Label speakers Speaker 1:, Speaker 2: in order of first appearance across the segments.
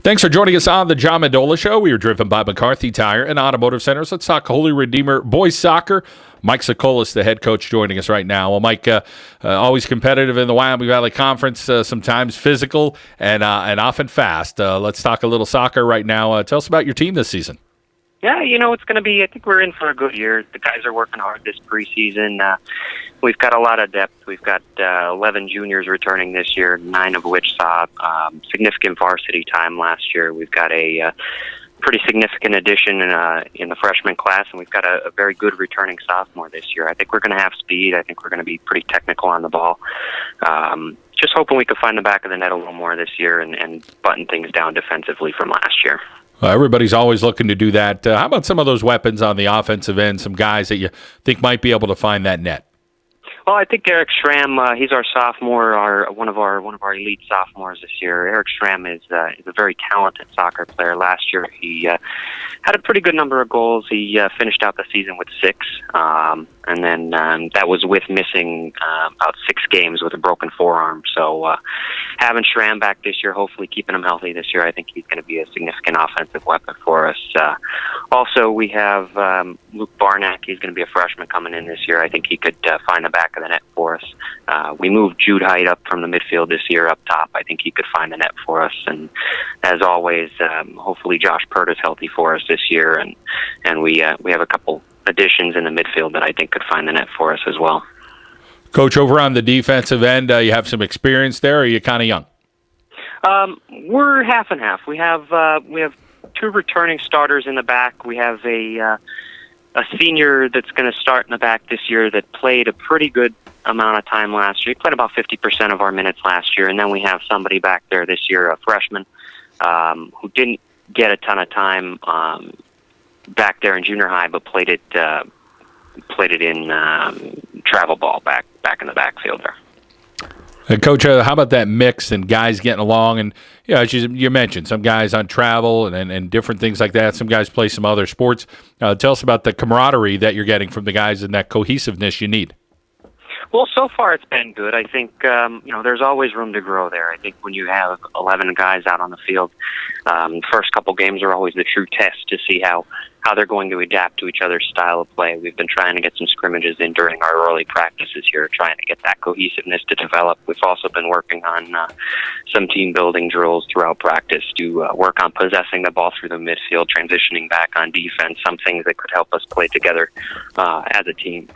Speaker 1: Thanks for joining us on the John Mendola Show. We are driven by McCarthy Tire and Automotive Centers. Let's talk Holy Redeemer boys soccer. Mike Sokolas, the head coach, joining us right now. Well, Mike, always competitive in the Wyoming Valley Conference, sometimes physical and often fast. Let's talk a little soccer right now. Tell us about your team this season.
Speaker 2: Yeah, it's going to be, I think we're in for a good year. The guys are working hard this preseason. We've got a lot of depth. We've got 11 juniors returning this year, 9 of which saw significant varsity time last year. We've got a pretty significant addition in the freshman class, and we've got a very good returning sophomore this year. I think we're going to have speed. I think we're going to be pretty technical on the ball. Just hoping we could find the back of the net a little more this year and button things down defensively from last year.
Speaker 1: Everybody's always looking to do that. How about some of those weapons on the offensive end, some guys that you think might be able to find that net?
Speaker 2: Well, I think Eric Schramm, he's our sophomore, one of our elite sophomores this year. Eric Schramm is a very talented soccer player. Last year, he had a pretty good number of goals. He finished out the season with 6, and then that was with missing about 6 games with a broken forearm. So having Schramm back this year, hopefully keeping him healthy this year, I think he's going to be a significant offensive weapon for us. Also, we have Luke Barnack. He's going to be a freshman coming in this year. I think he could find the back of the net for us. We moved Jude Height up from the midfield this year up top. I think he could find the net for us. And as always, hopefully Josh Pert is healthy for us this year. And we have a couple additions in the midfield that I think could find the net for us as well.
Speaker 1: Coach, over on the defensive end, you have some experience there, or are you kind of young?
Speaker 2: We're half and half. We have 2 returning starters in the back. We have a senior that's going to start in the back this year that played a pretty good amount of time last year. He played about 50% of our minutes last year. And then we have somebody back there this year, a freshman, who didn't get a ton of time back there in junior high, but played it in travel ball back in the backfield there.
Speaker 1: Coach, how about that mix and guys getting along? And as you mentioned, some guys on travel and different things like that. Some guys play some other sports. Tell us about the camaraderie that you're getting from the guys and that cohesiveness you need.
Speaker 2: Well, so far it's been good. I think, there's always room to grow there. I think when you have 11 guys out on the field, first couple games are always the true test to see how they're going to adapt to each other's style of play. We've been trying to get some scrimmages in during our early practices here, trying to get that cohesiveness to develop. We've also been working on some team-building drills throughout practice to work on possessing the ball through the midfield, transitioning back on defense, some things that could help us play together as a team.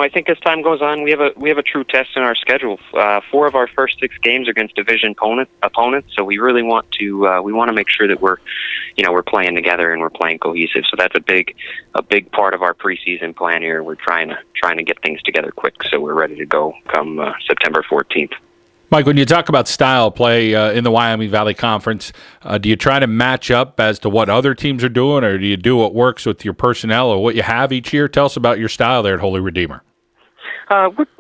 Speaker 2: I think as time goes on, we have a true test in our schedule. 4 of our first 6 games are against division opponents, so we really want to make sure that we're playing together and we're playing cohesive. So that's a big part of our preseason plan here. We're trying to get things together quick, so we're ready to go come September 14th.
Speaker 1: Mike, when you talk about style play in the Wyoming Valley Conference, do you try to match up as to what other teams are doing, or do you do what works with your personnel or what you have each year? Tell us about your style there at Holy Redeemer.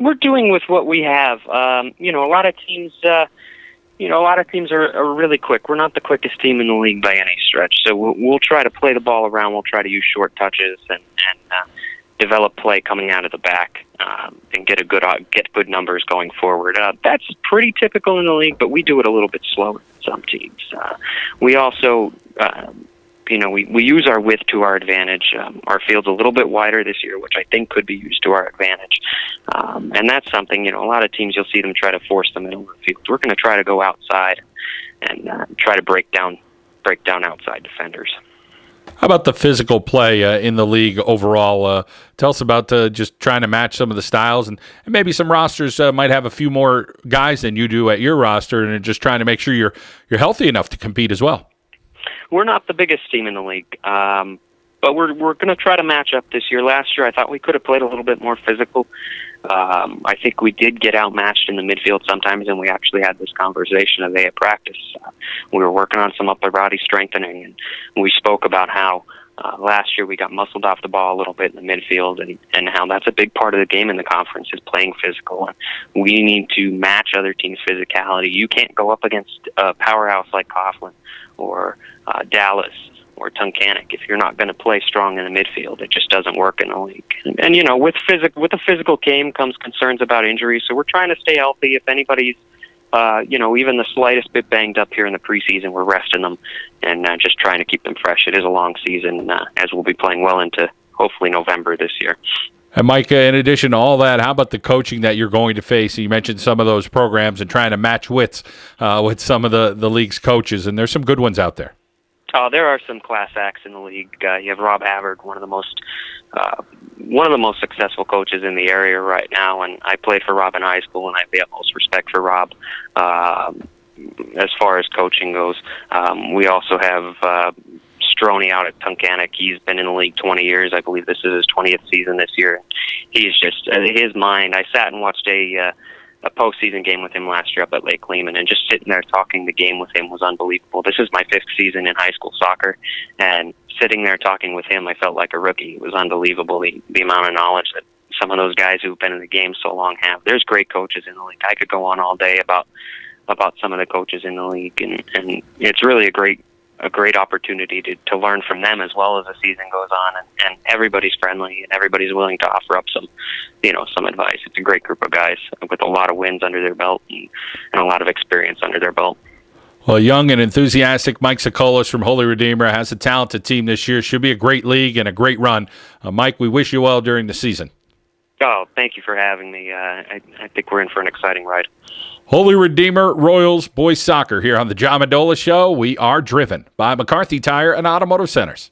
Speaker 2: We're doing with what we have. A lot of teams. A lot of teams are really quick. We're not the quickest team in the league by any stretch, so we'll try to play the ball around. We'll try to use short touches and develop play coming out of the back and get good numbers going forward. That's pretty typical in the league, but we do it a little bit slower than some teams. We also, we use our width to our advantage. Our field's a little bit wider this year, which I think could be used to our advantage. And that's something, a lot of teams you'll see them try to force the middle of the field. We're going to try to go outside and try to break down outside defenders.
Speaker 1: How about the physical play in the league overall? Tell us about just trying to match some of the styles, and maybe some rosters might have a few more guys than you do at your roster, and just trying to make sure you're healthy enough to compete as well.
Speaker 2: We're not the biggest team in the league, but we're going to try to match up this year. Last year, I thought we could have played a little bit more physical. I think we did get outmatched in the midfield sometimes, and we actually had this conversation today at practice. We were working on some upper body strengthening, and we spoke about how last year we got muscled off the ball a little bit in the midfield, and how that's a big part of the game in the conference is playing physical. And we need to match other teams' physicality. You can't go up against a powerhouse like Coughlin or Dallas or Tunkhannock if you're not going to play strong in the midfield. It just doesn't work in the league. And with a physical game comes concerns about injuries, so we're trying to stay healthy. If anybody's even the slightest bit banged up here in the preseason, we're resting them and just trying to keep them fresh. It is a long season, as we'll be playing well into hopefully November this year.
Speaker 1: And Mike, in addition to all that, how about the coaching that you're going to face? You mentioned some of those programs and trying to match wits with some of the league's coaches, and there's some good ones out there.
Speaker 2: There are some class acts in the league. You have Rob Havard, one of the most successful coaches in the area right now, and I played for Rob in high school, and I have the utmost respect for Rob as far as coaching goes. We also have Stroney out at Tunkhannock. He's been in the league 20 years. I believe this is his 20th season this year. He's just his mind. I sat and watched a postseason game with him last year up at Lake Lehman, and just sitting there talking the game with him was unbelievable. This is my 5th season in high school soccer, and sitting there talking with him, I felt like a rookie. It was unbelievable, the amount of knowledge that some of those guys who've been in the game so long have. There's great coaches in the league. I could go on all day about some of the coaches in the league, and it's really a great opportunity to learn from them as well as the season goes on, and everybody's friendly and everybody's willing to offer up some advice. It's a great group of guys with a lot of wins under their belt and a lot of experience under their belt.
Speaker 1: Well, young and enthusiastic Mike Sokolas from Holy Redeemer has a talented team this year. Should be a great league and a great run. Mike, we wish you well during the season.
Speaker 2: Oh, thank you for having me. I think we're in for an exciting ride.
Speaker 1: Holy Redeemer Royals boys soccer here on the John Mendola Show. We are driven by McCarthy Tire and Automotive Centers.